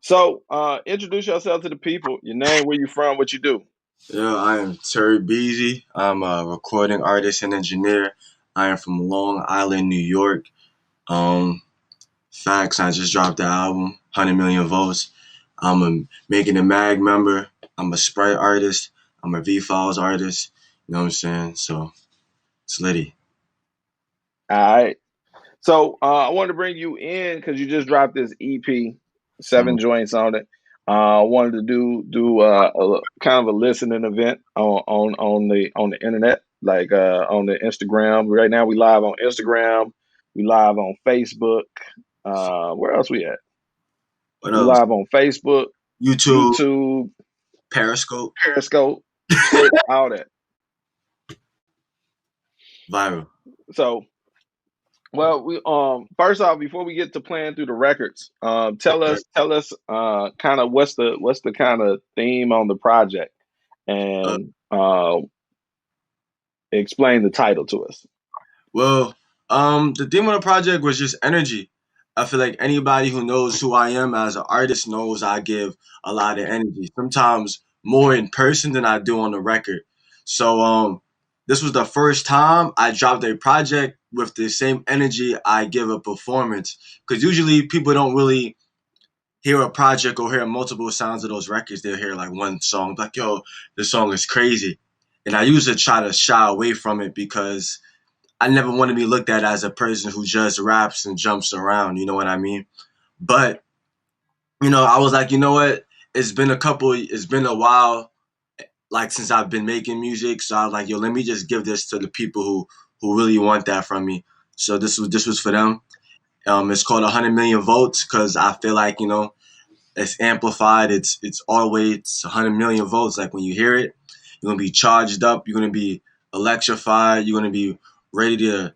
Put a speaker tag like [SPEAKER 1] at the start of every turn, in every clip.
[SPEAKER 1] So, introduce yourself to the people. Your name, where you from, what you do.
[SPEAKER 2] Yeah, I am Turbeazy. I'm a recording artist and engineer. I am from Long Island, New York. Um, Facts, I just dropped the album, 100 Million Votes. I'm a Makin It Mag member. I'm a Sprite artist. I'm a V-Files artist. You know what I'm saying? So, it's litty.
[SPEAKER 1] All right. So, I wanted to bring you in because you just dropped this EP, seven
[SPEAKER 2] Mhm.
[SPEAKER 1] joints on it. I wanted to do a kind of a listening event on the internet, like on the Instagram. Right now, we live on Instagram. We live on Facebook. Where else we at?
[SPEAKER 2] What
[SPEAKER 1] We
[SPEAKER 2] else?
[SPEAKER 1] live on Facebook,
[SPEAKER 2] YouTube,
[SPEAKER 1] YouTube,
[SPEAKER 2] Periscope,
[SPEAKER 1] Periscope, Twitch, all that.
[SPEAKER 2] Viral.
[SPEAKER 1] So, well, we first off, before we get to playing through the records, tell us kind of what's the kind of theme on the project,
[SPEAKER 2] Uh,
[SPEAKER 1] and explain the title to us.
[SPEAKER 2] Well, the theme of the project was just energy. I feel like anybody who knows who I am as an artist knows I give a lot of energy. Sometimes more in person than I do on the record. So this was the first time I dropped a project with the same energy I give a performance. Because usually people don't really hear a project or hear multiple sounds of those records. They'll hear like one song, like, yo, this song is crazy. And I usually try to shy away from it because I never want to be looked at as a person who just raps and jumps around. You know what I mean? But I was like, you know what? It's been a while, like since I've been making music. So I was like, yo, let me just give this to the people who really want that from me. So this was for them. It's called 100 Million Votes because I feel like it's amplified. It's always 100 million votes. Like when you hear it, you're gonna be charged up. You're gonna be electrified. You're gonna be ready to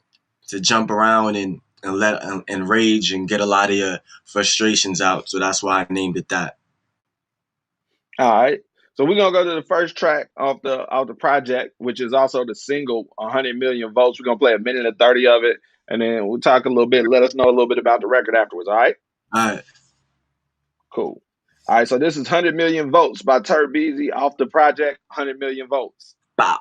[SPEAKER 2] jump around and rage and get a lot of your frustrations out. So that's why I named it that.
[SPEAKER 1] All right. So we're gonna go to the first track of the project, which is also the single "100 Million Votes." We're gonna play a minute and 30 of it, and then we'll talk a little bit. Let us know a little bit about the record afterwards. All right.
[SPEAKER 2] All right.
[SPEAKER 1] Cool. All right. So this is "100 Million Votes" by Turbeazy off the project "100 Million Votes."
[SPEAKER 2] Bow.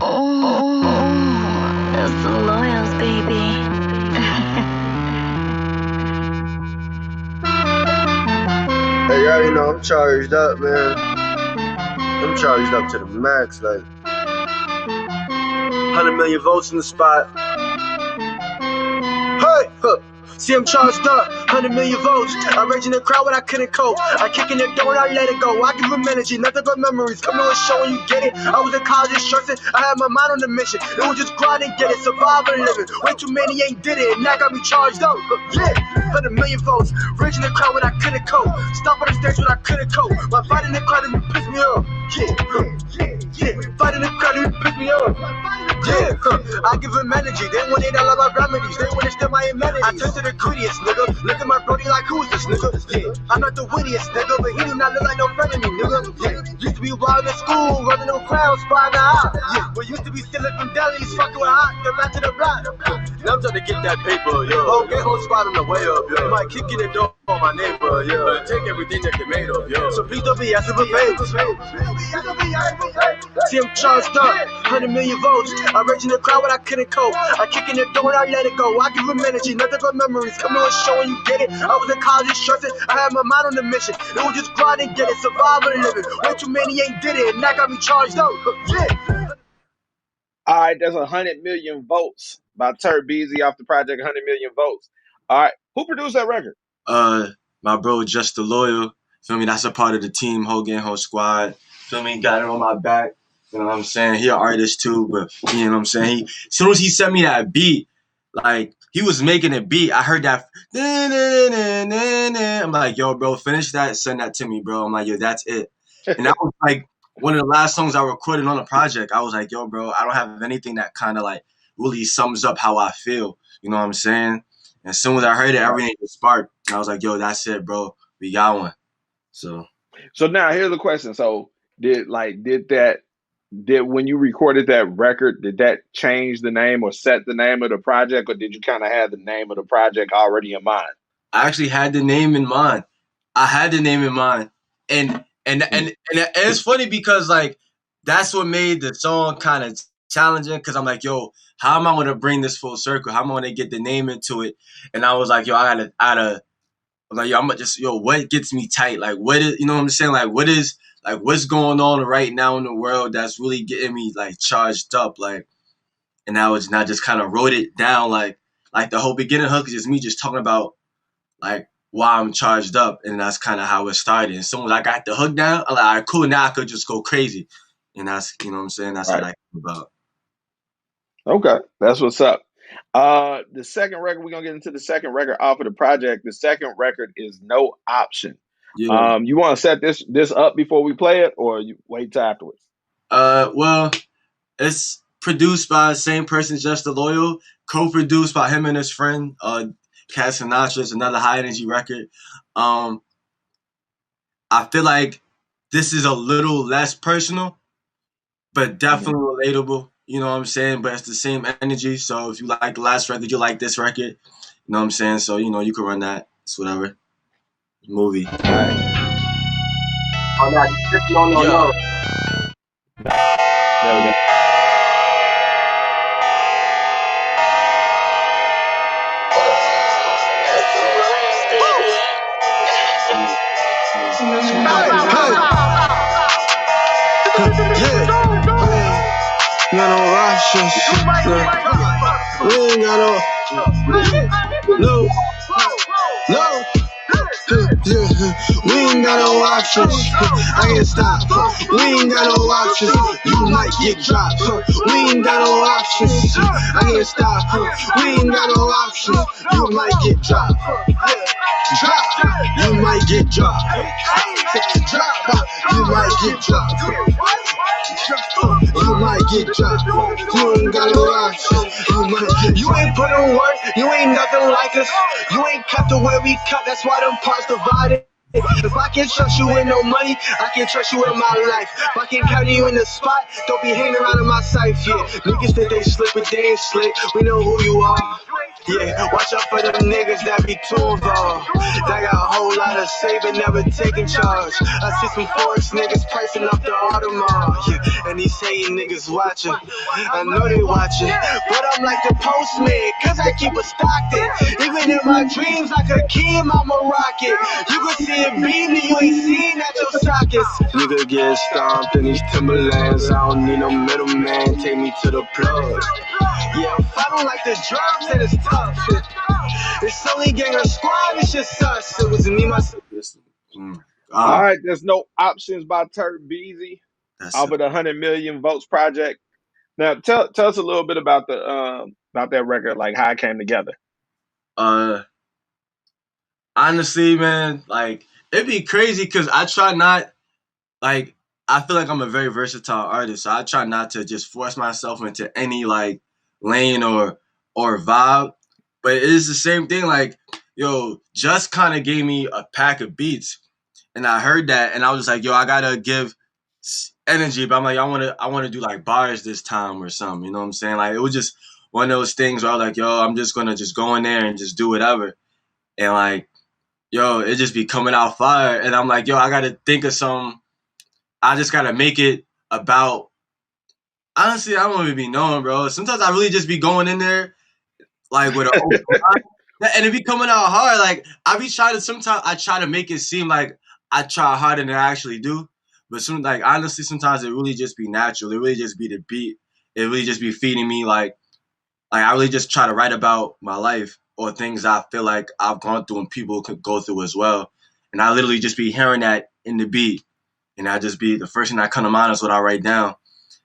[SPEAKER 3] Oh, it's the Loyals, baby.
[SPEAKER 4] Hey, you already know I'm charged up, man. I'm charged up to the max, like 100 million votes in the spot. Hey, huh. See, I'm charged up, 100 million votes. I rage in the crowd when I couldn't cope. I kick in the door and I let it go. I give them energy, nothing but memories. Come to a show and you get it. I was in college just stressing. I had my mind on the mission. It was just grind and get it, survive and living. Way too many ain't did it, and that got me charged up. Yeah, 100 million votes. Rage in the crowd when I couldn't cope. Stop on the stage when I couldn't cope. My fight in the crowd and you piss me off. Yeah. Fight in the crowd and you piss me off. Yeah, I give them energy. They want it all about remedies. They want to steal my amenities. I turn to the greediest nigga. Look at my brody like, who is this nigga? Yeah, I'm not the wittiest nigga, but he do not look like no friend of me, nigga. Yeah, used to be wild in school, running no crowds, spying the eye. Yeah, but used to be stealing from delis, fucking with hot, then back to the block. Now I'm trying to get that paper, yo. Oh, get whole squad on the way up, yo. Might kick in the door on my neighbor, yo. But take everything that they made of, yo. So please don't be asking for favors. See, I'm charged up, 100 million votes. I rage in the crowd when I couldn't cope. I kick in the door and I let it go. I give them energy, nothing but memories. Come to a show and you get it. I was in college just stressing. I had my mind on the mission. It was just grind and get it, survive and living. Way too many ain't did it, and that got me charged up. Yeah.
[SPEAKER 1] All right. That's 100 Million Votes by Turbeazy off the project "100 Million Votes." All right. Who produced that record?
[SPEAKER 2] Uh, my bro, Just the Loyal. Feel me? That's a part of the team, whole gang, whole squad. Feel me? Got it on my back. You know what I'm saying? He an artist too, but you know what I'm saying? As soon as he sent me that beat, like he was making a beat. I heard that. I'm like, yo, bro, finish that, send that to me, bro. I'm like, yo, that's it. And that was like one of the last songs I recorded on the project. I was like, yo, bro, I don't have anything that kind of like really sums up how I feel. You know what I'm saying? And as soon as I heard it, everything just sparked. And I was like, yo, that's it, bro. We got one. So
[SPEAKER 1] So now here's the question. So did that did when you recorded that record, did that change the name or set the name of the project, or did you kind of have the name of the project already in mind?
[SPEAKER 2] I actually had the name in mind. I had the name in mind, and it's funny because like that's what made the song kind of challenging. Because I'm like, yo, how am I gonna bring this full circle? How am I gonna get the name into it? And I was like, yo, I'm like, yo, I'm just, yo, what gets me tight? Like, what is, you know what I'm saying? Like, what is, like, what's going on right now in the world that's really getting me like charged up? Like, and I just kind of wrote it down. Like the whole beginning hook is just me just talking about like why I'm charged up, and that's kind of how it started. And soon as I got the hook down, I'm like, all right, cool, now I could just go crazy, and that's, you know what I'm saying. That's how
[SPEAKER 1] Right.
[SPEAKER 2] that came about.
[SPEAKER 1] Okay, that's what's up. The second record, we're gonna get into the second record off of the project. The second record is No Option.
[SPEAKER 2] Yeah.
[SPEAKER 1] You want to set this up before we play it, or you wait till afterwards?
[SPEAKER 2] Well, it's produced by the same person, Just the Loyal, co-produced by him and his friend, Cat Sinatra. It's another high energy record. Um, I feel like this is a little less personal, but
[SPEAKER 1] Mhm.
[SPEAKER 2] definitely relatable. You know what I'm saying? But it's the same energy. So if you like the last record, you like this record. You know what I'm saying? So you know you can run that. It's whatever. Movie.
[SPEAKER 1] All right.
[SPEAKER 2] Oh no, no, no,
[SPEAKER 5] Yeah.
[SPEAKER 2] no.
[SPEAKER 1] There we go.
[SPEAKER 4] You got no options. We ain't got no, no. We ain't got no options. I can't stop. We ain't got no options. You might get dropped. We ain't got no options. I can't stop. We ain't got no options. You might get dropped. Drop. You might get dropped. Drop. You might get dropped. You might get dropped. You ain't got no options. You ain't put in work. You ain't nothing like us. You ain't cut the way we cut. That's why them parts divided. If I can trust you with no money, I can trust you with my life. If I can carry you in the spot, don't be hanging around in my sight, yeah. Niggas think they slick, but they ain't slick. We know who you are. Yeah, watch out for them niggas that be too involved. They got a whole lot of saving, never taking charge. I see some Forex niggas pricing up the Audemars. Yeah, and these hating niggas watching. I know they watching, but I'm like the postman, cause I keep a Stockton. Even in my dreams, like a key, I'm a rocket. You can see it beaming, you ain't seen at your sockets. Nigga get stomped in these Timberlands. I don't need no middleman, take me to the plug. Yeah, if I don't like the drums, then it's tough. It's only gang or squad, it's just us. It was me, myself.
[SPEAKER 1] All right, there's No Options by Turbeazy
[SPEAKER 2] That's
[SPEAKER 1] off
[SPEAKER 2] it.
[SPEAKER 1] of the 100 Million Votes project. Now, tell us a little bit about that record, like how it came together.
[SPEAKER 2] Uh, Honestly, man, like it'd be crazy because I try not like I feel like I'm a very versatile artist, so I try not to just force myself into any like lane or vibe. But it is the same thing. Like, yo, just kind of gave me a pack of beats, and I heard that, and I was just like, yo, I gotta give energy. But I'm like, I want to do like bars this time or something. You know what I'm saying? Like, it was just one of those things where I was like, yo, I'm just gonna just go in there and just do whatever, and like, yo, it just be coming out fire, and I'm like, yo, I gotta think of some. I just gotta make it about. Honestly, I don't even be knowing, bro. Sometimes I really just be going in there like with an open mind, and it be coming out hard. Like I be trying to. Sometimes I try to make it seem like I try harder than I actually do. But like honestly, sometimes it really just be natural. It really just be the beat. It really just be feeding me like I really just try to write about my life or things I feel like I've gone through and people could go through as well. And I literally just be hearing that in the beat. And I just be the first thing that come to mind is what I write down.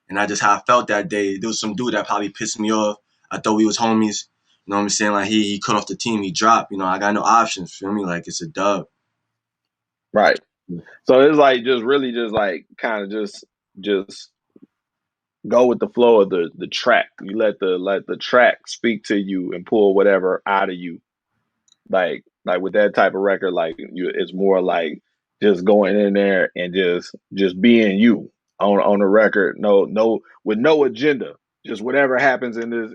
[SPEAKER 2] And I just how I felt that day. There was some dude that probably pissed me off. I thought we was homies. You know what I'm saying? Like he cut off the team, he dropped. You know, I got no options. Feel me? Like it's a dub.
[SPEAKER 1] Right. So it's like just really just like kind of just go with the flow of the track. You let the track speak to you and pull whatever out of you. Like with that type of record, like it's more like just going in there and just being you. on the record. No, with no agenda. Just whatever happens in this,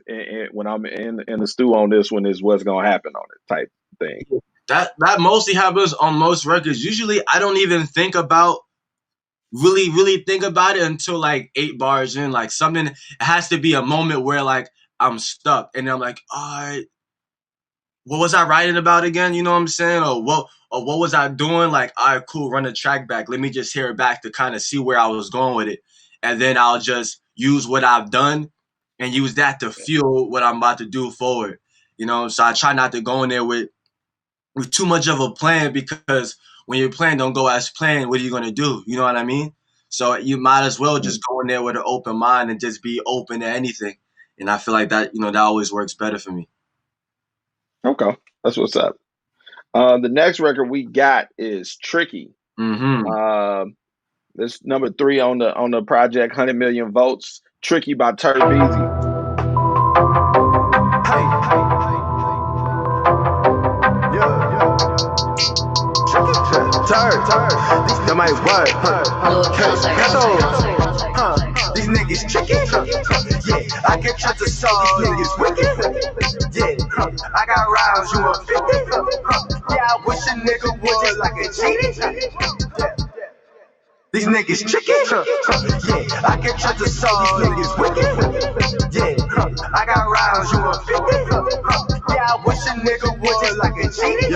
[SPEAKER 1] when I'm in the stew on this one is what's gonna happen on it type thing.
[SPEAKER 2] That mostly happens on most records. Usually, I don't even think about really think about it until like 8 bars in. Like something, it has to be a moment where like I'm stuck, and I'm like, all right, what was I writing about again? You know what I'm saying? Or what was I doing? Like, all right, cool, run the track back. Let me just hear it back to kind of see where I was going with it. And then I'll just use what I've done and use that to fuel what I'm about to do forward. You know, so I try not to go in there with too much of a plan, because when your plan don't go as planned, what are you gonna do? You know what I mean? So you might as well just go in there with an open mind and just be open to anything. And I feel like that, that always works better for me.
[SPEAKER 1] Okay, that's what's up. The next record we got is Tricky.
[SPEAKER 2] Mm-hmm.
[SPEAKER 1] This number 3 on the project, 100 Million Votes. Tricky by Turbeazy.
[SPEAKER 4] That might work. These niggas tricky. Yeah, I can trust the song. These niggas wicked. Yeah, I got rounds, you want 50? Yeah, I wish a nigga would just like a genie. These niggas tricky. Yeah, I can trust the song. These niggas wicked. Yeah, I got rounds, you want 50? Yeah, I wish a nigga would just like a genie.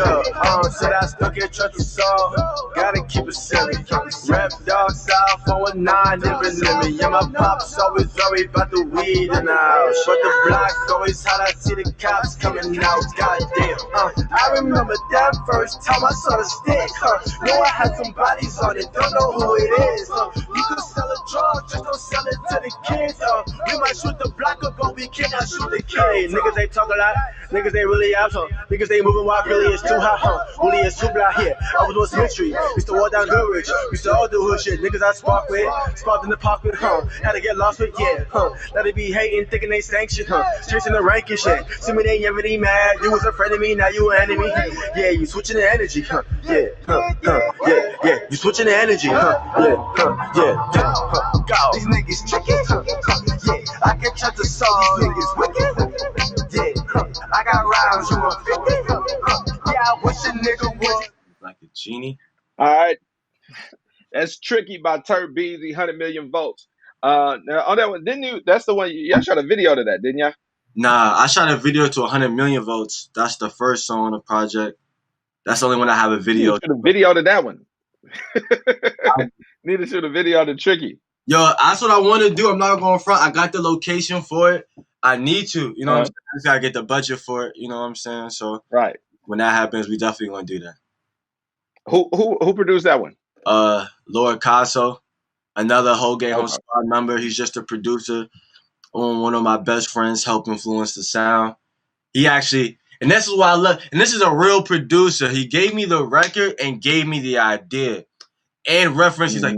[SPEAKER 4] Said I still can't trust the song. Gotta keep it serious. Rap dog south 419 living in me. Yeah, my pops always worried about the weed in the house. But the block always hot, I see the cops coming out. Goddamn. I remember that first time I saw the stick. Know I had some bodies on it, don't know who it is. You could sell a drug, just don't sell it to the kids. We might shoot the blocker, but we cannot shoot the kid. Niggas they talk a lot, niggas they really out. Niggas they moving wild, really it's too hot. Only it's too black here. I was on Symmetry, used to walk down Goodrich, used to all do hood shit. Niggas I sparked with, sparked in the park with, had to get lost with, let it be hating, thinking they sanction, chasing the rank and shit. See me, they ain't ever be mad. You was a friend of me, now you an enemy. Yeah, you switching the energy, yeah, you switching the energy, go. These niggas tricky, yeah, I can trust the song. These niggas wicked, yeah, I got rounds, you want 50? Yeah, I wish a nigga would.
[SPEAKER 2] Like a genie.
[SPEAKER 1] All right, that's Tricky by Turbeazy, 100 Million Votes. Now on that one, didn't you? That's the one y'all shot a video to that, didn't y'all?
[SPEAKER 2] Nah, I shot a video to 100 Million Votes. That's the first song on the project. That's the only one I have a video.
[SPEAKER 1] You shoot a video to that one. Need to shoot a video to Tricky.
[SPEAKER 2] Yo, that's what I want to do. I'm not going front. I got the location for it. I need to. You know what I'm saying? I just got to get the budget for it. You know what I'm saying? So
[SPEAKER 1] right,
[SPEAKER 2] when that happens, we definitely going to do that.
[SPEAKER 1] Who produced that one?
[SPEAKER 2] Lord Casso, another whole game on Squad member. He's just a producer. One of my best friends, helped influence the sound. He actually, and this is what I love, and this is a real producer. He gave me the record and gave me the idea and reference. He's like,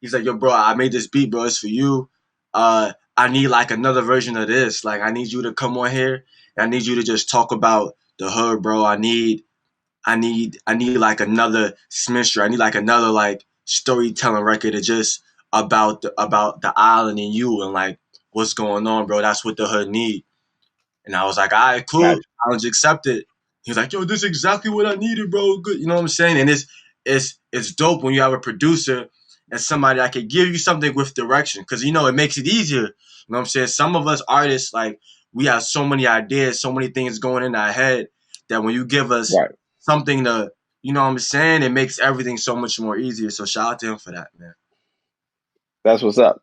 [SPEAKER 2] he's like, yo, bro, I made this beat, bro. It's for you. I need like another version of this. Like, I need you to come on here. And I need you to just talk about the hood, bro. I need like another Smithster. I need like another like storytelling record to just about the island and you and like what's going on, bro. That's what the hood need. And I was like, all right, cool. I'll just accept it. He was like, yo, this is exactly what I needed, bro. Good. You know what I'm saying? And it's dope when you have a producer and somebody that can give you something with direction. Because, it makes it easier. You know what I'm saying? Some of us artists, like, we have so many ideas, so many things going in our head that when you give us something to, you know what I'm saying, it makes everything so much more easier. So shout out to him for that, man.
[SPEAKER 1] That's what's up.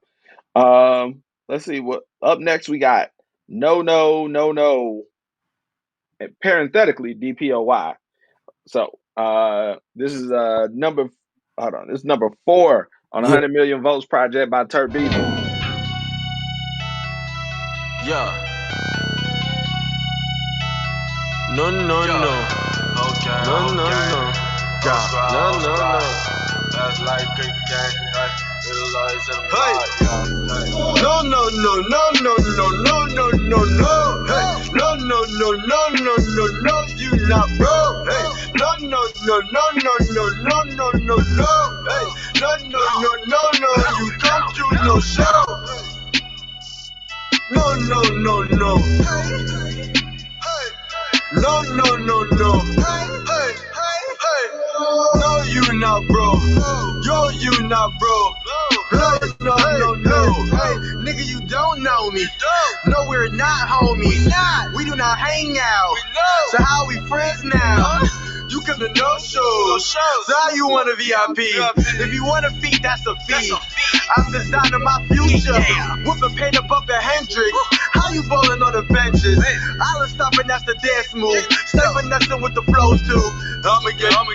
[SPEAKER 1] Let's see what up next. We got No, and parenthetically DPOY. So this is number 4 on 100 Million Votes project by Turbeazy.
[SPEAKER 4] Yeah. No. Okay. No. That's like a gang. Hey. No. Hey. No. You not bro. Hey. No. Hey. No. No, no, no, no. Hey, hey. No, you not bro. Yo, you not bro. No, no, no, no. Hey, nigga, you don't know me. No, we're not homies. We do not hang out. So how we friends now? You come to no shows. So how you want a VIP? If you want a fee, that's a fee. I'm designing my future. Whooping paint above the Hendrix. How you ballin' on the benches? I'll stop and that's the dance move. Stay finessing with the flows too. I'ma get all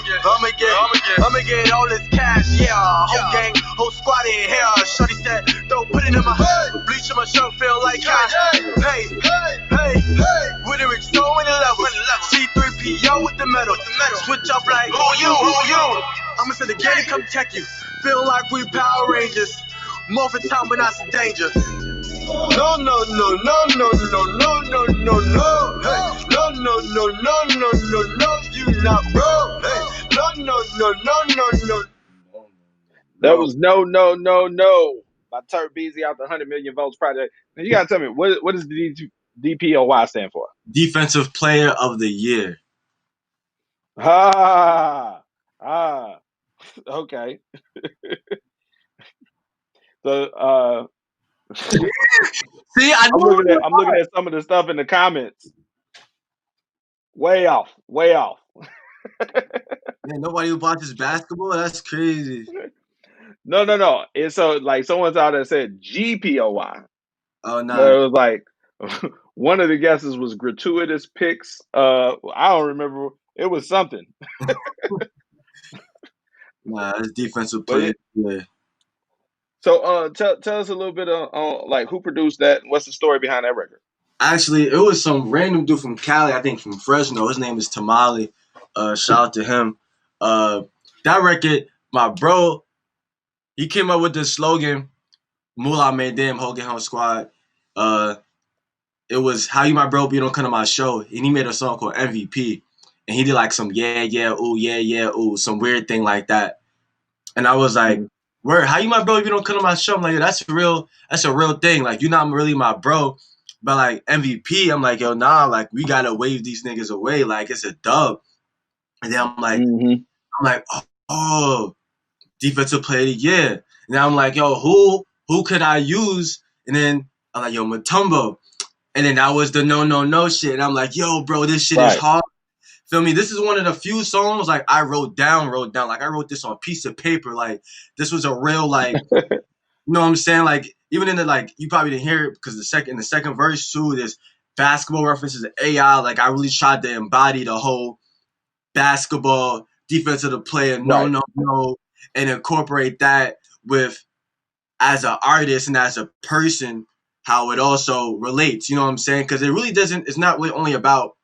[SPEAKER 4] this cash, yeah. Whole gang, whole squad in here. Shorty said, don't put it in my head. Bleach in my shirt, feel like cash. Hey, with it, so many levels. C3PO with the metal. Switch up like, who you? I'ma send the gang to come check you. Feel like we Power Rangers. More for time when that's in danger. No, no, no, no, no, no, no, no, no, no. Hey, no, no, no, no, no, no, no, you not bro. Hey, no, no, no, no, no, no.
[SPEAKER 1] That was No by Turbeazy out the 100 Million Votes Project. Now you gotta tell me what does the DPOY stand for?
[SPEAKER 2] Defensive Player of the Year.
[SPEAKER 1] Okay. So
[SPEAKER 2] See,
[SPEAKER 1] I'm looking at some of the stuff in the comments. Way off.
[SPEAKER 2] Man, nobody who watches basketball? That's crazy.
[SPEAKER 1] No. It's so like someone's out there said GPOY.
[SPEAKER 2] Oh,
[SPEAKER 1] But
[SPEAKER 2] nah.
[SPEAKER 1] it was like one of the guesses was gratuitous picks. I don't remember. It was something.
[SPEAKER 2] Nah, it's Defensive
[SPEAKER 1] But
[SPEAKER 2] Player of the Year.
[SPEAKER 1] so tell us a little bit on like who produced that and what's the story behind that record?
[SPEAKER 2] Actually, it was some random dude from Cali, I think from Fresno. His name is Tamale. Shout out to him. That record, my bro, he came up with this slogan, Moolah made them, Hogan Home Squad. It was how you my bro, but you don't come to my show. And he made a song called MVP. And he did like some ooh, some weird thing like that. And I was like, word, how you my bro if you don't come to my show? I'm like, yo, that's a real thing. Like, you're not really my bro. But like MVP, I'm like, yo, nah, like we gotta wave these niggas away. Like it's a dub. And then I'm like, oh, Defensive Player of the Year. And then I'm like, yo, who could I use? And then I'm like, yo, Mutombo. And then that was the no shit. And I'm like, yo, bro, this shit is hard. Feel me? This is one of the few songs like I wrote down. Like I wrote this on a piece of paper. Like this was a real like, you know what I'm saying? Like even in the like, you probably didn't hear it because in the second verse too, there's basketball references to AI. Like I really tried to embody the whole basketball defensive player, no, and incorporate that with as an artist and as a person, how it also relates. You know what I'm saying? Because it really doesn't. It's not really only about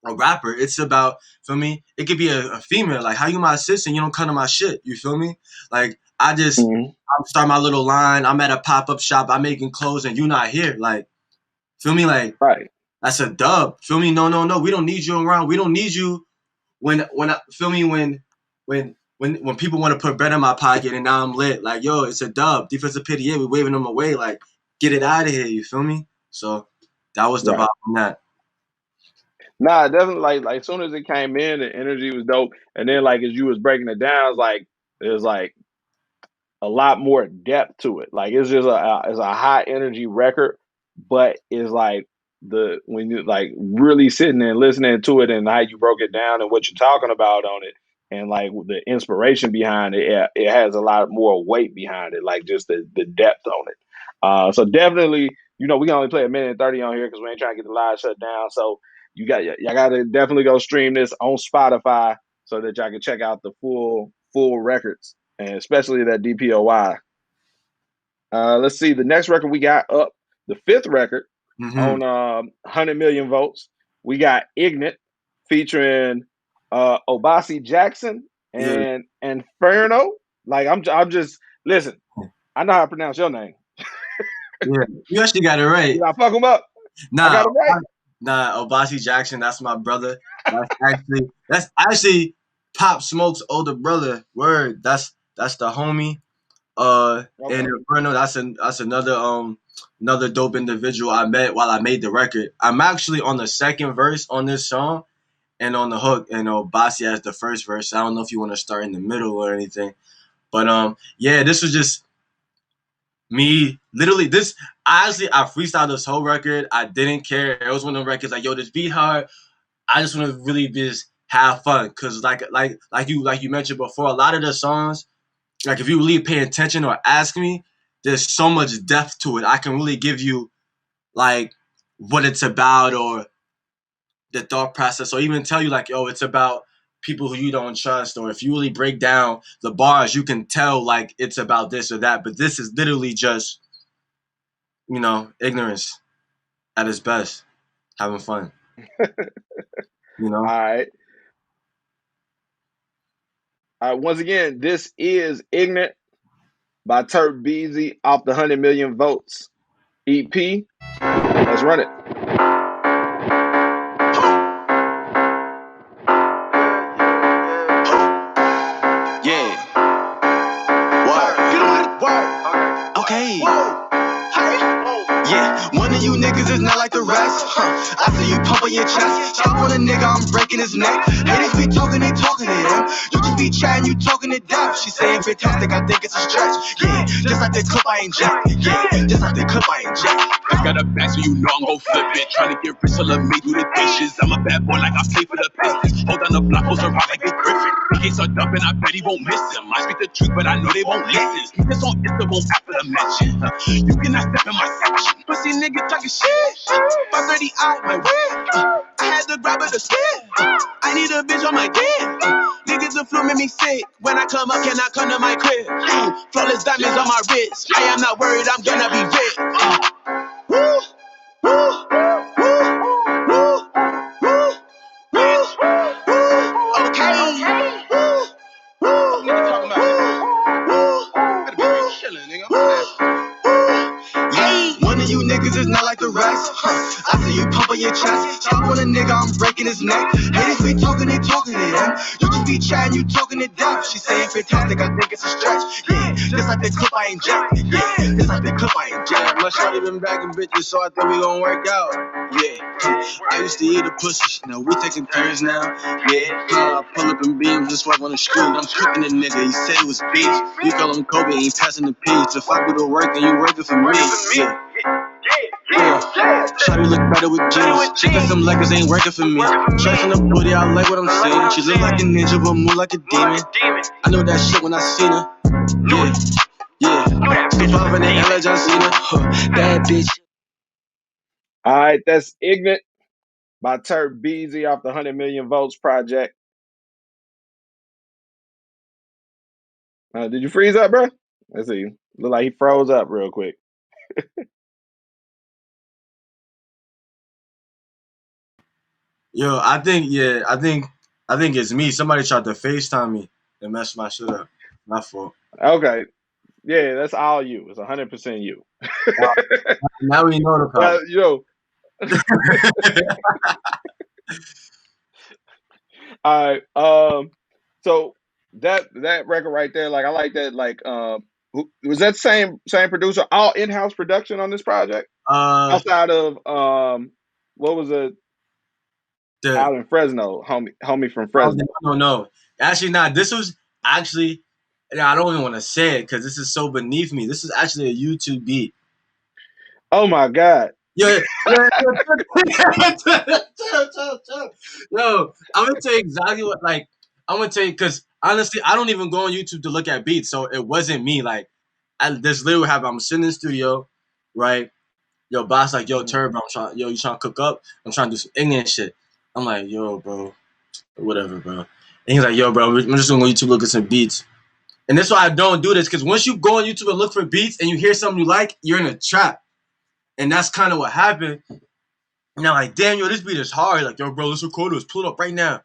[SPEAKER 2] a rapper. It's about, feel me? It could be a female. Like, how you my assistant? You don't come to my shit. You feel me? Like, I start my little line. I'm at a pop-up shop. I'm making clothes and you not here. Like, feel me? Like, that's a dub. Feel me? No. We don't need you around. We don't need you when feel me? When people want to put bread in my pocket and now I'm lit. Like, yo, it's a dub. Defensive pity, yeah, we waving them away. Like, get it out of here. You feel me? So that was the vibe on that.
[SPEAKER 1] Nah, definitely. Like as soon as it came in, the energy was dope. And then like as you was breaking it down, it's like there's like a lot more depth to it. Like it's just it's a high energy record, but it's like when you like really sitting and listening to it and how you broke it down and what you're talking about on it and like the inspiration behind it, it has a lot more weight behind it, like just the depth on it. So definitely, we can only play 1:30 on here because we ain't trying to get the live shut down. So y'all got to definitely go stream this on Spotify so that y'all can check out the full records, and especially that DPOY. Let's see, the next record we got up, the fifth record on 100 Million Votes. We got Ignite featuring Obasi Jackson and Inferno. Like I'm just listen. I know how to pronounce your name.
[SPEAKER 2] Yeah, you actually got it right.
[SPEAKER 1] Did I fuck him up?
[SPEAKER 2] Nah,
[SPEAKER 1] I got it right.
[SPEAKER 2] Nah, Obasi Jackson, that's my brother. That's actually Pop Smoke's older brother. Word, that's the homie. And Inferno, that's another another dope individual I met while I made the record. I'm actually on the second verse on this song and on the hook, and Bossy has the first verse. I don't know if you want to start in the middle or anything, but yeah, this was just me. Literally, this honestly, I freestyled this whole record. I didn't care. It was one of the records like, yo, this beat hard. I just want to really just have fun, cause like you mentioned before, a lot of the songs, like if you really pay attention or ask me, there's so much depth to it. I can really give you like what it's about or the thought process, or even tell you like, yo, it's about people who you don't trust, or if you really break down the bars, you can tell like it's about this or that. But this is literally just, ignorance at its best, having fun.
[SPEAKER 1] All right. Once again, this is Ignorant by Turbeazy off the 100 Million Votes EP. Let's run it.
[SPEAKER 4] Yeah. Word. Okay. Yeah, one of you niggas is not like the rest. I see you pumping your chest. Chop on a nigga, I'm breaking his neck. Haters be talking, they talking to him. You just be chatting, you talking to death. She saying fantastic, I think it's a stretch. Yeah, just like the clip I ain't jack. Yeah, just like the clip I ain't jack.
[SPEAKER 5] I got a bag, so you know I'm gon' flip it. Tryna get rich, so let me do the dishes. I'm a bad boy, like I play for the Pistons. Hold on the block, goes around like a Griffin. He gets a dump, and I bet he won't miss him. I speak the truth, but I know they won't listen. This on Insta won't after the mention. You cannot step in my section. Pussy nigga talking shit. By 30 out my way. I had to grab her the skin. I need a bitch on my dick. Niggas the flu make me sick. When I come up, can I come to my crib? Flawless diamonds on my wrist. I am not worried, I'm gonna be rich. Woo, woo, woo, woo, woo, woo, woo. Okay. Woo, woo. Nigga talking about gotta be real chillin', nigga. Yeah, one of you niggas is not like the rest. I see you pumping your chest. Chop on a nigga, I'm breaking his neck. Haters be talking, they talking to him. You just be chatting, you talking to death. She saying fantastic, I think it's a stretch. Yeah, just like the clip I ain't jack. Yeah, just like the clip I ain't jack. My shorty been bagging bitches, so I think we gon' work out. Yeah, I used to eat the pussy. Now we taking turns now. Yeah, I pull up in beams, just walk on the street. I'm cooking the nigga, he said it was beef. You call him Kobe, ain't passing the peas. If I do the work, then you working for me. Yeah. Shawty look better with jeans. She got some leggings, ain't working for me. Shots on the booty, I like what I'm seeing. She look like a ninja, but move like a demon. I know that shit when I seen her. Yeah. Surviving the LA John Cena. Bad bitch.
[SPEAKER 1] All right, that's Ignorant by Turbeazy off the 100 Million Votes project. Did you freeze up, bro? Let's see. Look like he froze up real quick.
[SPEAKER 2] Yo, I think it's me. Somebody tried to FaceTime me and mess my shit up. My fault.
[SPEAKER 1] Okay. Yeah, that's all you. It's 100% you.
[SPEAKER 2] Now we know the problem.
[SPEAKER 1] All right. So that record right there, like I like that. Like, was that same producer? All in-house production on this project? Outside of what was it? Out in Fresno, homie from Fresno.
[SPEAKER 2] No. Actually, not. This was actually. I don't even want to say it because this is so beneath me. This is actually a YouTube beat.
[SPEAKER 1] Oh my god.
[SPEAKER 2] Yo, I'm gonna tell you exactly what. Like, I'm gonna tell you because honestly, I don't even go on YouTube to look at beats, so it wasn't me. Like, this literally happened. I'm sitting in the studio, right? Yo, boss, like, yo, Turb, you trying to cook up? I'm trying to do some ignorant shit. I'm like, yo, bro, whatever, bro. And he's like, yo, bro, I'm just gonna go on YouTube look at some beats. And that's why I don't do this, because once you go on YouTube and look for beats and you hear something you like, you're in a trap. And that's kind of what happened. And I'm like, damn, yo, this beat is hard. Like, yo, bro, let's record this. Pull it up right now.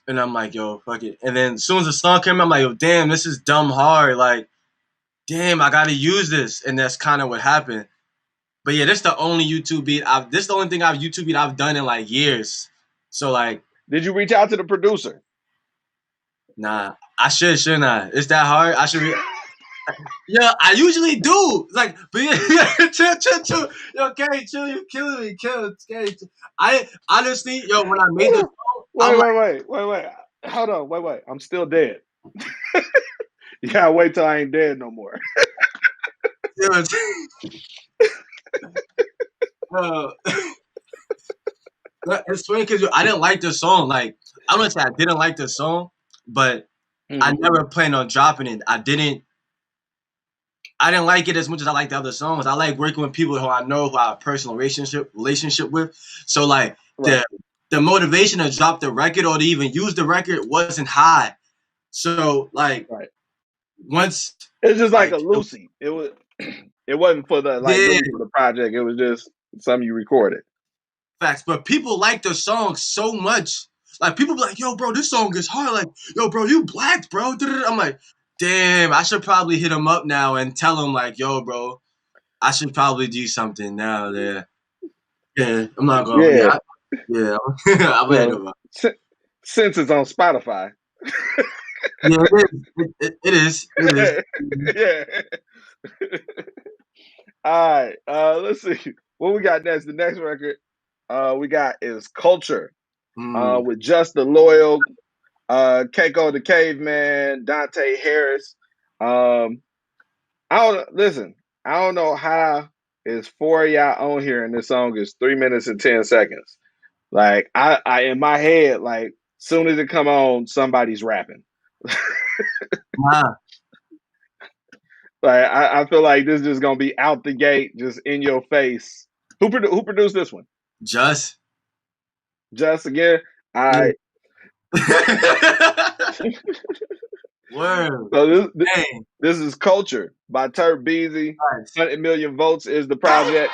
[SPEAKER 2] And I'm like, yo, fuck it. And then as soon as the song came out, I'm like, yo, damn, this is dumb hard. Like, damn, I got to use this. And that's kind of what happened. But yeah, this is the only YouTube beat this is the only thing I've done in like years. So like,
[SPEAKER 1] did you reach out to the producer?
[SPEAKER 2] Nah, I shouldn't I? It's that hard? I should Yeah, I usually do. Like, but yeah, chill. Yo, Kerry, chill. You killing me, Kerry. I honestly, yo, when I made the
[SPEAKER 1] Woo!
[SPEAKER 2] song, I'm
[SPEAKER 1] Wait. Hold on, wait. I'm still dead. You gotta wait till I ain't dead no more.
[SPEAKER 2] like, uh, it's funny because I didn't like the song. Like, I don't say I didn't like the song, but I
[SPEAKER 1] Mhm.
[SPEAKER 2] never planned on dropping it. I didn't like it as much as I like the other songs. I like working with people who I know who I have a personal relationship with. So like
[SPEAKER 1] Right,
[SPEAKER 2] the motivation to drop the record or to even use the record wasn't high. So like
[SPEAKER 1] right.
[SPEAKER 2] once
[SPEAKER 1] It's just like a
[SPEAKER 2] like
[SPEAKER 1] Lucy. It was. It wasn't for the like
[SPEAKER 2] yeah,
[SPEAKER 1] really for the project. It was just something you recorded.
[SPEAKER 2] facts. But people like the song so much. Like people be like, yo, bro, this song is hard. Like, yo, bro, you black, bro. I'm like, damn, I should probably hit him up now and tell him like, yo, bro, I should probably do something now there. Yeah, I'm not gonna.
[SPEAKER 1] Yeah,
[SPEAKER 2] Yeah, I'm
[SPEAKER 1] you
[SPEAKER 2] gonna hit
[SPEAKER 1] know,
[SPEAKER 2] him up.
[SPEAKER 1] since it's on Spotify.
[SPEAKER 2] Yeah, it is. It is. It is.
[SPEAKER 1] Yeah. All right. Let's see what we got next. The next record we got is Culture.
[SPEAKER 2] Mm,
[SPEAKER 1] With Just the Loyal, Keiko the Caveman, Dante Harris. Um, I don't listen. I don't know how is four of y'all on here and this song is 3 minutes and 10 seconds. Like I in my head, like soon as it come on, somebody's rapping.
[SPEAKER 2] nah,
[SPEAKER 1] Like I feel like this is just gonna be out the gate, just in your face. Who produced this one?
[SPEAKER 2] just
[SPEAKER 1] Just again. All
[SPEAKER 2] yeah.
[SPEAKER 1] right.
[SPEAKER 2] Word.
[SPEAKER 1] So
[SPEAKER 2] Dang.
[SPEAKER 1] this is Culture by Turbeazy.
[SPEAKER 2] Nice.
[SPEAKER 1] 100 Million Votes is the project.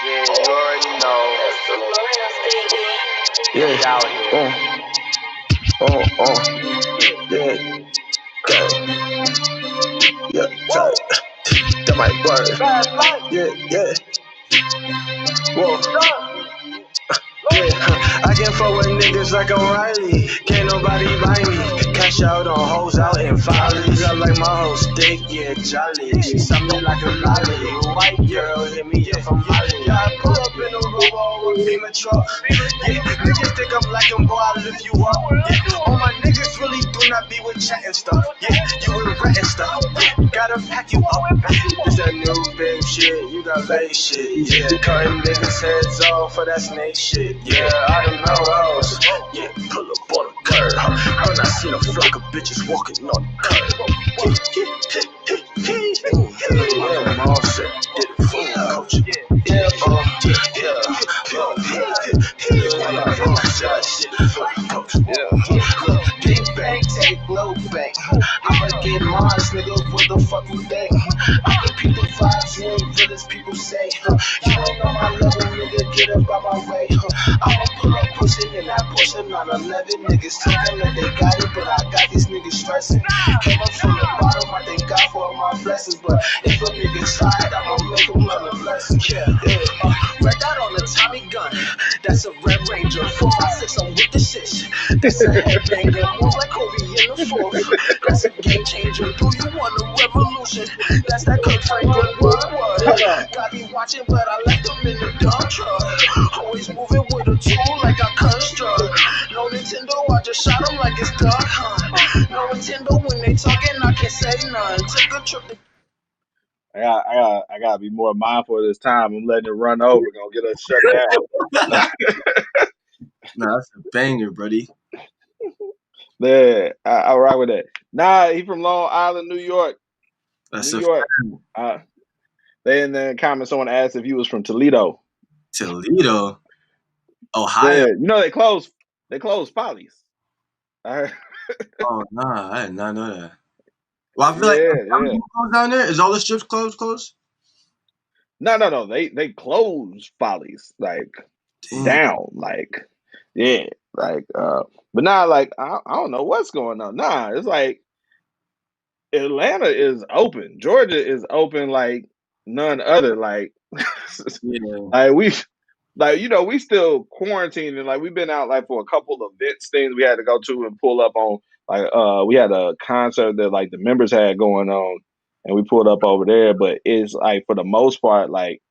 [SPEAKER 4] Yeah, you already know.
[SPEAKER 3] It's the Loyals, baby.
[SPEAKER 4] Yeah,
[SPEAKER 3] Out here.
[SPEAKER 4] yeah, okay, yeah, tight. That might work. Yeah, whoa. Yeah, I can fuck with niggas like I'm Riley. Can't nobody buy me. Cash out on hoes out in follies. I like my hoes thick, yeah, jolly. She suck me like a lolly. White girl hit me up from Molly. Yeah, I pull up in a robo with FEMA truck. Yeah, niggas think I'm like them, boy, I lift you up. Yeah, all my niggas really do not be with chatting stuff. Yeah, you with ratting stuff. Yeah, gotta pack you up. This that new big shit, you got late shit. Yeah, cutting niggas heads off for that snake shit. Yeah, I don't know else. Yeah, pull up on the curb. When I seen a flock of bitches walking on the curb. Yeah, I'm all set. Did it for the culture. Yeah, big bang, take low bang. I'ma get mine, nigga. What the fuck you think? I compete the vibes, you ain't real as people say. You ain't on my level, nigga. Get up out my way. I'ma pull up pushing and I pushing on 11 niggas talking that they got it, but I got these niggas stressing. Came up from the bottom, I thank God for all my blessings, but if a nigga tried, I'ma make him learn a lesson. Red dot on a Tommy gun, that's a Red Ranger. 456, I'm with the shit. That's a headbanger, move like Kobe in the fourth. That's a game changer. Do you want a revolution? That's that Kirk Franklin
[SPEAKER 1] Hold
[SPEAKER 4] word.
[SPEAKER 1] on.
[SPEAKER 4] Got me watching, but I left them in the dump truck. Always moving with a tool like I construct. No Nintendo, I just shot them like it's Duck Hunt. No Nintendo, when they talking, I can't say none. Took a trip to
[SPEAKER 1] I gotta be more mindful of this time. I'm letting it run over. Gonna get us shut down.
[SPEAKER 2] Nah, that's a banger, buddy.
[SPEAKER 1] Yeah, I rock with that. Nah, he from Long Island, New York. New
[SPEAKER 2] That's a
[SPEAKER 1] York. Uh, they in the comments someone asked if he was from Toledo.
[SPEAKER 2] Toledo, Ohio.
[SPEAKER 1] Yeah, you know they closed Follies. I heard,
[SPEAKER 2] Oh nah, I did not know that. Well, I feel like
[SPEAKER 1] yeah.
[SPEAKER 2] everything closed down there. Is all the strips closed?
[SPEAKER 1] No. They closed Follies like
[SPEAKER 2] Damn.
[SPEAKER 1] down, like yeah, like but now like I don't know what's going on. Nah, it's like Atlanta is open. Georgia is open like none other. Like
[SPEAKER 2] Yeah.
[SPEAKER 1] like like we still quarantining. Like we've been out like for a couple of events things we had to go to and pull up on. Like we had a concert that like the members had going on, and we pulled up over there. But it's like for the most part, like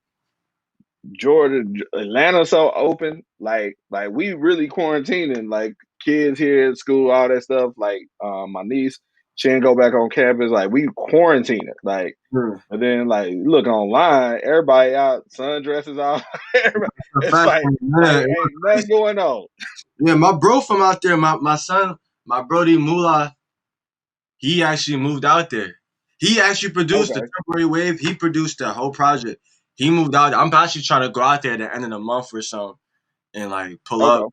[SPEAKER 1] Georgia, Atlanta, so open. Like we really quarantining. Like kids here at school, all that stuff. Like my niece, she didn't go back on campus. Like we quarantining. Like
[SPEAKER 2] Hmm.
[SPEAKER 1] and then like look online, everybody out, sundresses out. Everybody,
[SPEAKER 2] The
[SPEAKER 1] it's
[SPEAKER 2] fact,
[SPEAKER 1] like
[SPEAKER 2] man,
[SPEAKER 1] ain't nothing going on.
[SPEAKER 2] yeah, my bro from out there, my son, my brody Mula, he actually moved out there. He actually produced the
[SPEAKER 1] Okay,
[SPEAKER 2] temporary wave. He produced the whole project. He moved out. I'm actually trying to go out there at the end of the month or so and like pull up.
[SPEAKER 1] okay,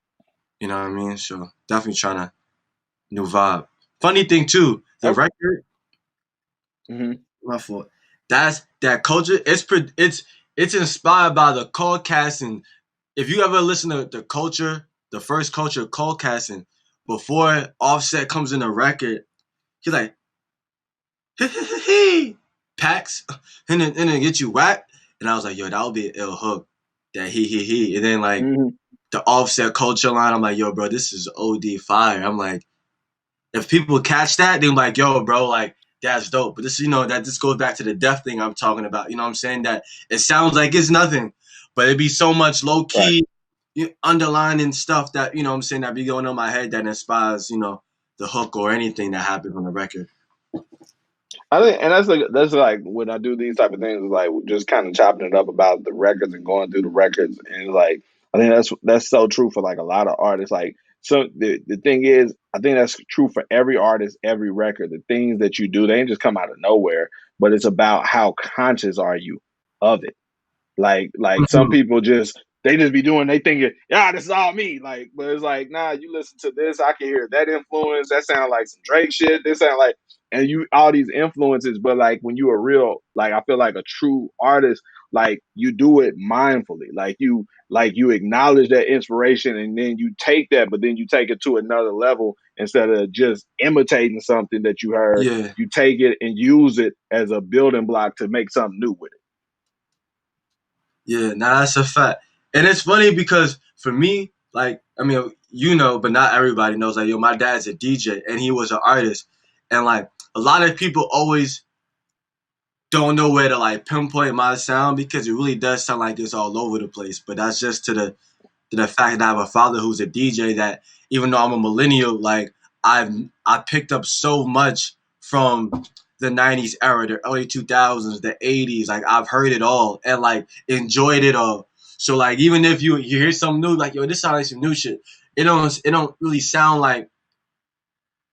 [SPEAKER 2] You know what I mean? So definitely trying to new vibe. Funny thing too, the
[SPEAKER 1] okay.
[SPEAKER 2] record.
[SPEAKER 1] Hmm.
[SPEAKER 2] My fault. That's that culture. It's inspired by the cold casting. If you ever listen to the culture, the first culture cold casting, before Offset comes in the record, he's like packs and then get you whacked. And I was like, yo, that would be an ill hook. That he. And then like
[SPEAKER 1] Hmm.
[SPEAKER 2] the Offset culture line, I'm like, yo, bro, this is OD fire. I'm like, if people catch that, they're like, yo, bro, like that's dope. But this, that this goes back to the death thing I'm talking about. You know what I'm saying? That it sounds like it's nothing, but it'd be so much low
[SPEAKER 1] Right.
[SPEAKER 2] key underlining stuff that, what I'm saying, that be going on my head that inspires, the hook or anything that happens on the record.
[SPEAKER 1] I think, and that's like when I do these type of things, like just kind of chopping it up about the records and going through the records, and like I think that's so true for like a lot of artists. Like so, the thing is, I think that's true for every artist, every record. The things that you do, they ain't just come out of nowhere, but it's about how conscious are you of it. Like some
[SPEAKER 2] Mhm.
[SPEAKER 1] people they just be doing they thinking, yeah, this is all me. Like, but it's like, nah, you listen to this, I can hear that influence. That sound like some Drake shit. This sound like and you all these influences, but like when you are real, like I feel like a true artist, like you do it mindfully. Like you acknowledge that inspiration and then you take that, but then you take it to another level instead of just imitating something that you heard.
[SPEAKER 2] Yeah,
[SPEAKER 1] You take it and use it as a building block to make something new with it.
[SPEAKER 2] yeah, nah, that's a fact. And it's funny because for me, like, I mean, but not everybody knows. Like, yo, my dad's a DJ and he was an artist, and like a lot of people always don't know where to like pinpoint my sound because it really does sound like it's all over the place. But that's just to the fact that I have a father who's a DJ that even though I'm a millennial, like I picked up so much from the 90s era, the early 2000s, the 80s. Like I've heard it all and like enjoyed it all. So like even if you hear something new, like yo, this sounds like some new shit. It don't really sound like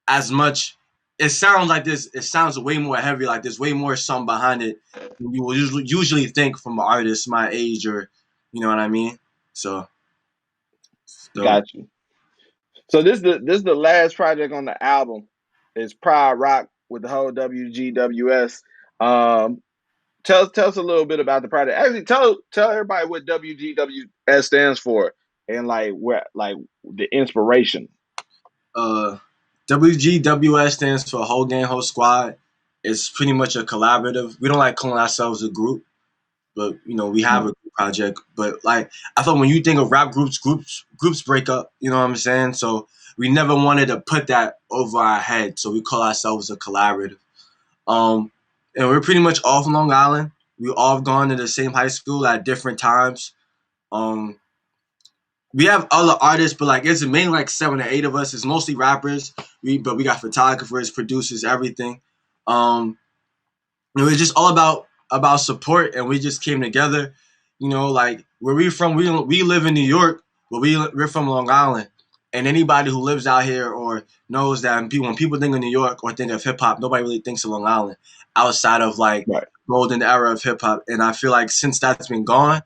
[SPEAKER 2] as much. It sounds like this. It sounds way more heavy. Like there's way more something behind it than you will usually think from an artist my age, or you know what I mean. So dope.
[SPEAKER 1] Got you. So this is the last project on the album. It's Pride Rock with the whole WGWS. Um, tell us a little bit about the project. Actually, tell everybody what WGWS stands for and like where like the inspiration.
[SPEAKER 2] Uh, WGWS stands for Whole Gang Whole Squad. It's pretty much a collaborative. We don't like calling ourselves a group, but we have a
[SPEAKER 1] Mhm.
[SPEAKER 2] group project. But like I thought, when you think of rap groups break up. You know what I'm saying? So we never wanted to put that over our head. So we call ourselves a collaborative. Um, and we're pretty much all from Long Island. We all have gone to the same high school at different times. Um, we have other artists, but like it's mainly like 7 or 8 of us. It's mostly rappers. But we got photographers, producers, everything. Um, it was just all about support, and we just came together. Like where we from, we live in New York, but we're from Long Island. And anybody who lives out here or knows that when people think of New York or think of hip hop, nobody really thinks of Long Island outside of like
[SPEAKER 1] Right.
[SPEAKER 2] golden era of hip hop. And I feel like since that's been gone,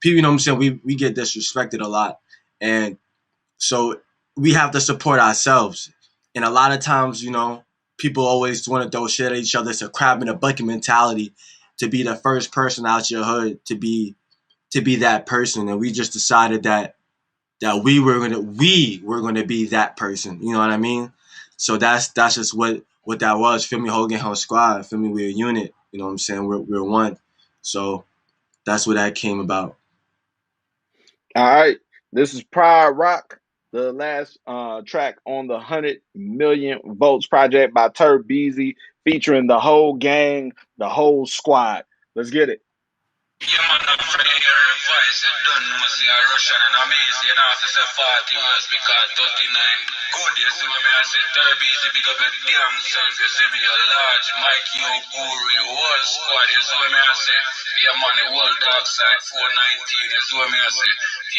[SPEAKER 2] people, what I'm saying, we get disrespected a lot, and so we have to support ourselves. And a lot of times, people always want to throw shit at each other. It's a crab in a bucket mentality to be the first person out your hood to be that person. And we just decided that we were gonna be that person. You know what I mean? So that's just what that was. Feel me, Hogan Hell Squad. Feel me, we're a unit. You know what I'm saying? We're one. So that's what that came about.
[SPEAKER 1] All right, this is Pride Rock, the last track on the 100 Million Votes project by Turbeazy, featuring the whole gang, the whole squad. Let's get it.
[SPEAKER 5] Yeah, man, I'm afraid to hear your voice. I don't know, see, I Russian and I'm easy. You know, if you say 40 words because 39 good, you see what me I say? Turbeazy, big up your damn self. You see me, you're large. Mikey, your guru, your whole squad. You see what me I say? Yeah, man, the whole dark side, 419. You see what me I say?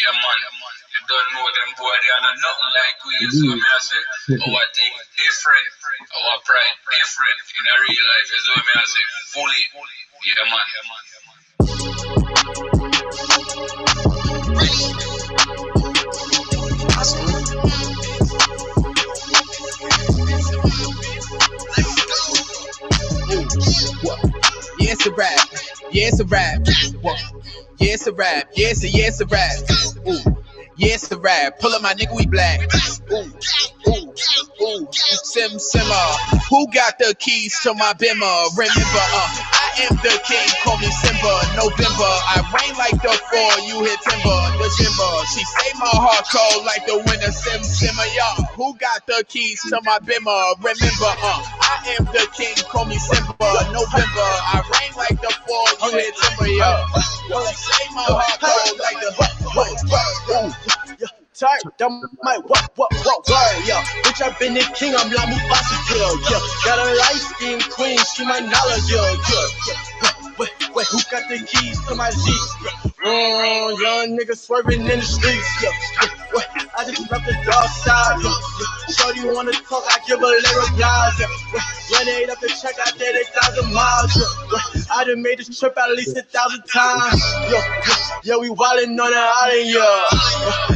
[SPEAKER 5] Yeah, man. You don't know them boy, they are not nothing like we. You see what me I say? Our thing different. Our pride different. In a real life, you see what me I say? Fully. Yeah, man.
[SPEAKER 6] Yeah, it's a rap. Yeah, it's a rap. Whoa. Yeah, it's a rap. Yeah, it's a rap. Ooh. Yeah, it's a rap. Pull up my nigga, we black. Ooh, ooh, ooh. Simmer. Who got the keys to my bimmer? Remember, I am the king. Call me Simba. November. I rain like the fall. You hit timber. The timber. She say my heart cold like the winter. Simmer, y'all. Who got the keys to my bimmer? Remember, I am the king. Call me Simba. November. I rain like the fall. You hit timber, y'all. She say my heart cold like the
[SPEAKER 4] Tired, that might what, yeah. Bitch, I've been the king, I'm La Mufasa, yeah. Got a light skin queen, she my knowledge, yeah. Wait, who got the keys to my Jeep? Young nigga swerving in the streets, yeah. Wait, I just left the dark side, yeah. Shorty wanna talk, I give a little replies, yeah. When they up the check, I did 1,000 miles, yeah. I done made this trip at least 1,000 times, yeah, we wildin' on the island, yeah.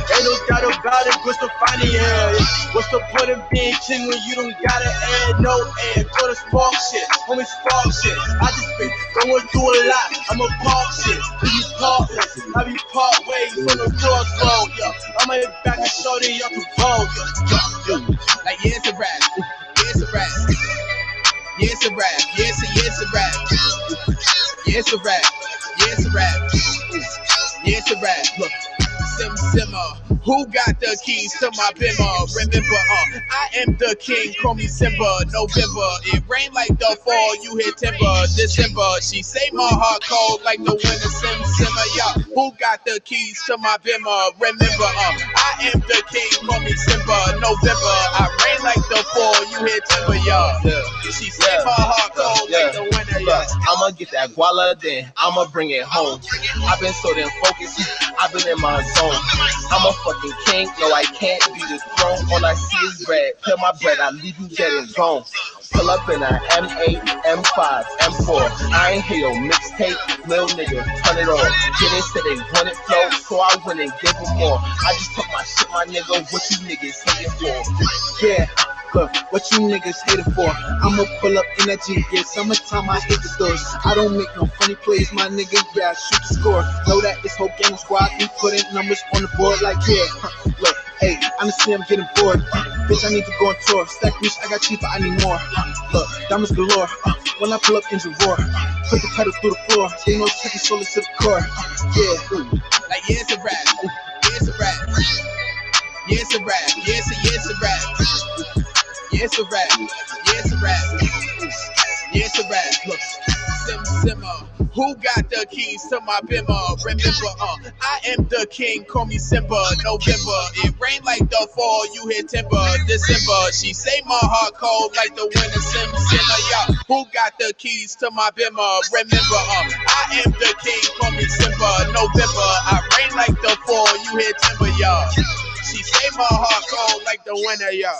[SPEAKER 4] Ain't no doubt about it, what's the finding, yeah. What's the point of being king when you don't gotta add no air? Go to spark shit, homie spark shit. I just been going through a lot, I'm a park shit. We be parkless, I be part ways from the crossroad, yeah. I'm in the back and shorty, y'all can vote, yeah.
[SPEAKER 6] Like, yeah, it's a rap. Yeah, it's a rap. Yeah, it's a rap. Yeah, it's a rap. Yeah, it's a rap. Yeah, it's a rap. Yeah, it's a rap. Look, simmer. Who got the keys to my bimmer? Remember, I am the king. Call me Simba. November. It rained like the fall. You hit timber. December. She say my heart cold like the winter. Simmer, y'all. Who got the keys to my bimmer? Remember, I am the king. Call me Simba. November. I rain like the fall. You hit timber, y'all. She say my heart cold like the winter, y'all.
[SPEAKER 7] I'ma get that guala, then I'ma bring it home. I've been so damn focused, I've been in my zone. I'm a fucking king, no I can't be this throne. All I see is bread, peel my bread, I leave you dead and gone. Pull up in a M8, M5, M4. I ain't hear your mixtape, little nigga, turn it on. Get it, say they want it flow, so I win and give them more. I just talk my shit, my nigga, what you niggas hating for? Yeah. Look, what you niggas hating for? I'ma pull up in that Jeep, yeah, summertime I hit the doors. I don't make no funny plays, my nigga, yeah, I shoot the score. Know that this whole gang squad be putting numbers on the board like, yeah, look, hey, honestly I'm getting bored. Bitch, I need to go on tour. Stack rich, I got cheaper, I need more. Look, diamonds galore. When I pull up, engine roar. Put the pedal through the floor. They know second solar to the core. Yeah,
[SPEAKER 6] like, yeah, it's a rap. Yeah, it's a rap. Yeah, it's a rap. Yeah, it's a rap. Yeah, it's a rap. Yeah, it's a rap. Yeah, it's a rap. Look, simmer. Who got the keys to my bimmer? Remember, I am the king. Call me Simba. November. It rained like the fall. You hit timber. December. She say my heart cold like the winter. Simmer, y'all. Who got the keys to my bimmer? Remember, I am the king. Call me Simba. November. I rain like the fall. You hit timber, y'all. She say my heart cold like the winter, y'all.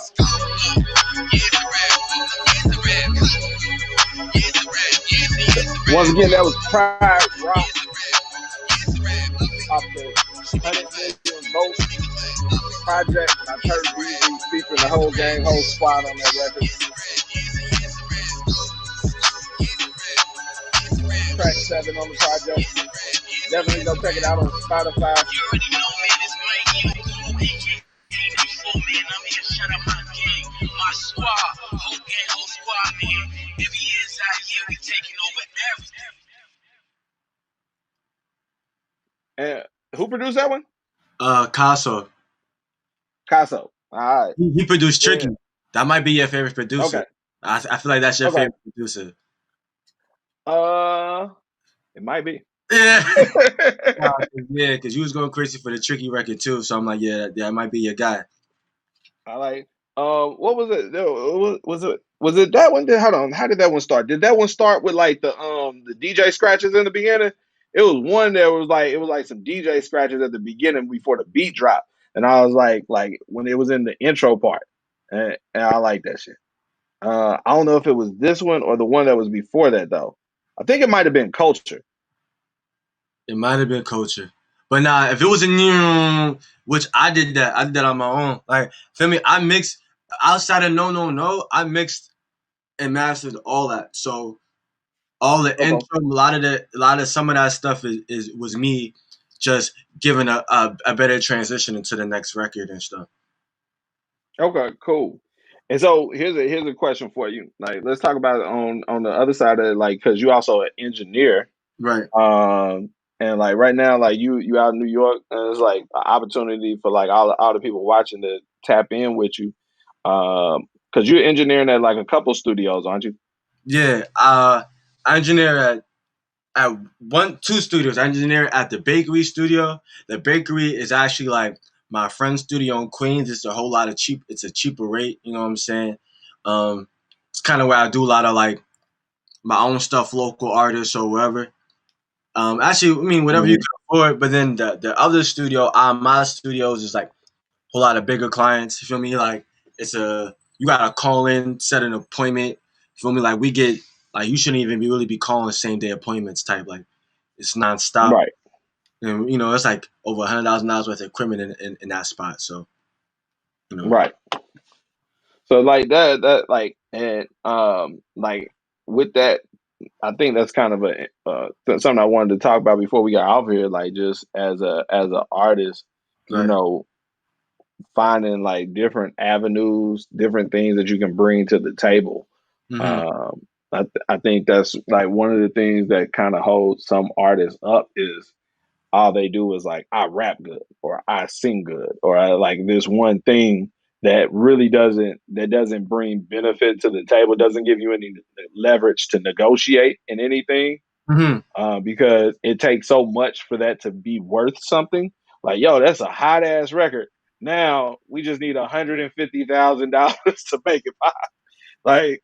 [SPEAKER 1] Once again, that was Pride Rock off the 100 Million Votes project. I heard Turbeazy featuring the whole gang, whole squad on that record. Track 7 on the project. Definitely go check it out on Spotify.
[SPEAKER 5] My squad, whole gang, whole squad, man. Every year's out here, we taking over everything.
[SPEAKER 1] And who produced that one?
[SPEAKER 2] Casso.
[SPEAKER 1] Casso. All right.
[SPEAKER 2] He produced
[SPEAKER 1] Yeah.
[SPEAKER 2] Tricky. That might be your favorite producer.
[SPEAKER 1] Okay.
[SPEAKER 2] I feel like that's your
[SPEAKER 1] Okay.
[SPEAKER 2] favorite producer.
[SPEAKER 1] Uh, it might be.
[SPEAKER 2] Yeah. Nah, yeah, because you was going crazy for the Tricky record too. So I'm like, yeah, that might be your guy.
[SPEAKER 1] I like. What was it? Was it that one? Hold on. How did that one start? Did that one start with like the DJ scratches in the beginning? It was one that was like it was like some DJ scratches at the beginning before the beat drop, and I was like when it was in the intro part, and I like that shit. I don't know if it was this one or the one that was before that though. I think it might have been Culture.
[SPEAKER 2] It might have been Culture. But nah, if it was a new, which I did that on my own. Like, feel me? I mixed outside of No No No, I mixed and mastered all that. So all the
[SPEAKER 1] Okay.
[SPEAKER 2] intro, a lot of some of that stuff is was me just giving a better transition into the next record and stuff.
[SPEAKER 1] Okay, cool. And so here's a question for you. Like, let's talk about it on the other side of it, like, because you also an engineer.
[SPEAKER 2] Right.
[SPEAKER 1] And like right now, like you out in New York, and it's like an opportunity for like all the people watching to tap in with you. Because you're engineering at like a couple studios, aren't you?
[SPEAKER 2] Yeah. I engineer at two studios. I engineer at the bakery studio. The bakery is actually like my friend's studio in Queens. It's a whole lot of cheap. It's a cheaper rate. You know what I'm saying? Um, it's kind of where I do a lot of like my own stuff, local artists or whatever. Actually, I mean whatever you
[SPEAKER 1] Hmm.
[SPEAKER 2] can afford. But then the other studio, my studios is like a whole lot of bigger clients. You feel me? Like it's a you gotta call in, set an appointment. You feel me? Like we get like you shouldn't even be really be calling same day appointments type. Like it's nonstop.
[SPEAKER 1] Right,
[SPEAKER 2] And it's like over $100,000 worth of equipment in that spot. So you know,
[SPEAKER 1] right. So like that like and like with that, I think that's kind of a something I wanted to talk about before we got off here. Like just as a artist, you
[SPEAKER 2] right?
[SPEAKER 1] know, finding like different avenues, different things that you can bring to the table.
[SPEAKER 2] Mm-hmm.
[SPEAKER 1] I think that's like one of the things that kind of holds some artists up is all they do is like I rap good or I sing good or I like this one thing that really doesn't bring benefit to the table, doesn't give you any leverage to negotiate in anything,
[SPEAKER 2] Mm-hmm.
[SPEAKER 1] because it takes so much for that to be worth something. Like, yo, that's a hot ass record. Now we just need $150,000 to make it pop. Like,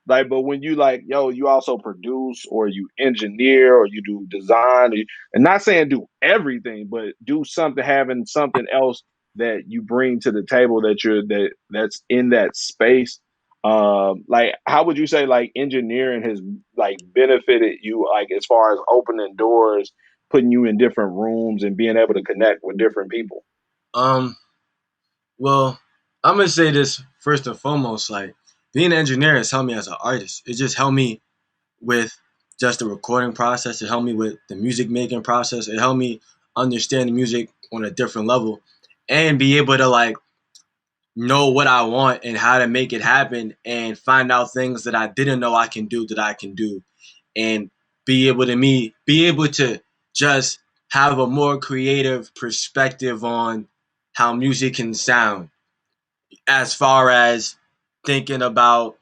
[SPEAKER 1] but when you like, yo, you also produce or you engineer or you do design, and not saying do everything, but do something, having something else that you bring to the table that's in that space. Like, how would you say like engineering has like benefited you, like as far as opening doors, putting you in different rooms, and being able to connect with different people?
[SPEAKER 2] Um. Well, I'm gonna say this first and foremost. Like being an engineer has helped me as an artist. It just helped me with just the recording process. It helped me with the music making process. It helped me understand the music on a different level and be able to like know what I want and how to make it happen and find out things that I didn't know I can do that I can do and be able to just have a more creative perspective on how music can sound as far as thinking about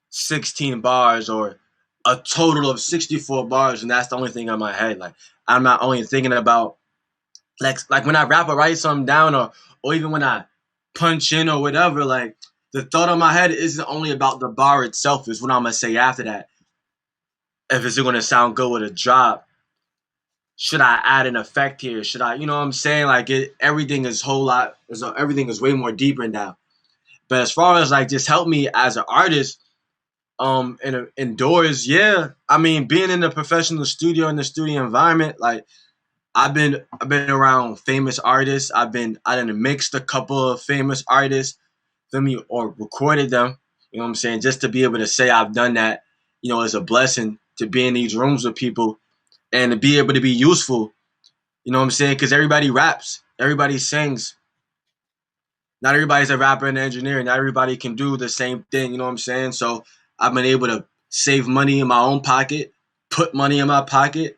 [SPEAKER 2] 16 bars or a total of 64 bars and that's the only thing in my head. Like I'm not only thinking about like when I rap or write something down or even when I punch in or whatever, like the thought in my head isn't only about the bar itself, is what I'm gonna say after that. If it's gonna sound good with a drop, should I add an effect here? Should I, you know what I'm saying? Like everything is whole lot, everything is way more deeper now. But as far as like just help me as an artist, indoors, yeah. I mean, being in the professional studio in the studio environment, like I've been around famous artists. I done mixed a couple of famous artists, feel me, or recorded them. You know what I'm saying? Just to be able to say I've done that, is a blessing to be in these rooms with people and to be able to be useful. You know what I'm saying? Because everybody raps, everybody sings. Not everybody's a rapper and an engineer. Not everybody can do the same thing. You know what I'm saying? So I've been able to save money in my own pocket, put money in my pocket,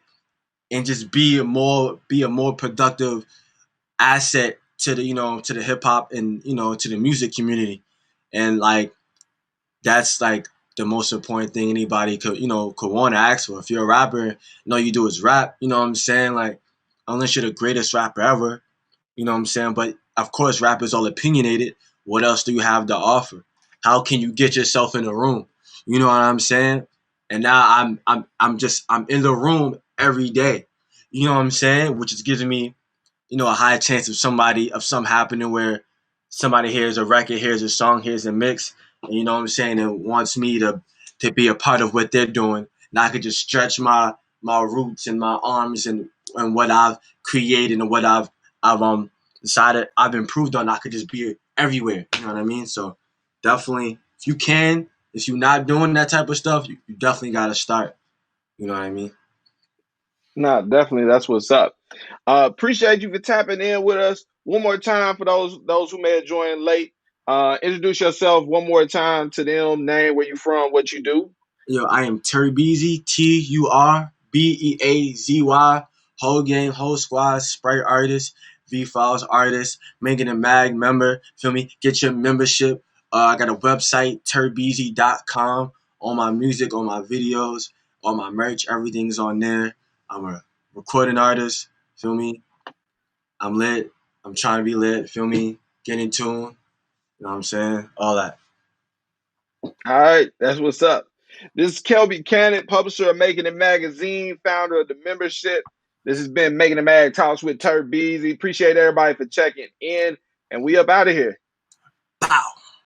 [SPEAKER 2] and just be a more productive asset to the to the hip hop and to the music community, and like that's like the most important thing anybody could want to ask for. If you're a rapper, all you do is rap. You know what I'm saying? Like unless you're the greatest rapper ever, you know what I'm saying? But of course, rap is all opinionated. What else do you have to offer? How can you get yourself in the room? You know what I'm saying? And now I'm in the room every day. You know what I'm saying? Which is giving me a high chance of something happening where somebody hears a record, hears a song, hears a mix, and you know what I'm saying, and wants me to be a part of what they're doing. And I could just stretch my roots and my arms and what I've created and what I've decided I've improved on. I could just be everywhere. You know what I mean? So definitely, if you're not doing that type of stuff, you definitely got to start. You know what I mean?
[SPEAKER 1] Nah, definitely, that's what's up. Appreciate you for tapping in with us one more time for those who may have joined late. Introduce yourself one more time to them. Name, where you from, what you do.
[SPEAKER 2] Yo, I am Turbeazy, Turbeazy, whole game, whole squad, Sprite Artist, V-Files Artist, Makin It Mag member, feel me? Get your membership. I got a website, turbeazy.com. All my music, all my videos, all my merch, everything's on there. I'm a recording artist, feel me? I'm lit. I'm trying to be lit, feel me? Get in tune, you know what I'm saying? All that.
[SPEAKER 1] All right, that's what's up. This is Kelby Cannon, publisher of Making It Magazine, founder of the membership. This has been Making It Mag Talks with Turbeazy. Appreciate everybody for checking in, and we up out of here.
[SPEAKER 2] Pow!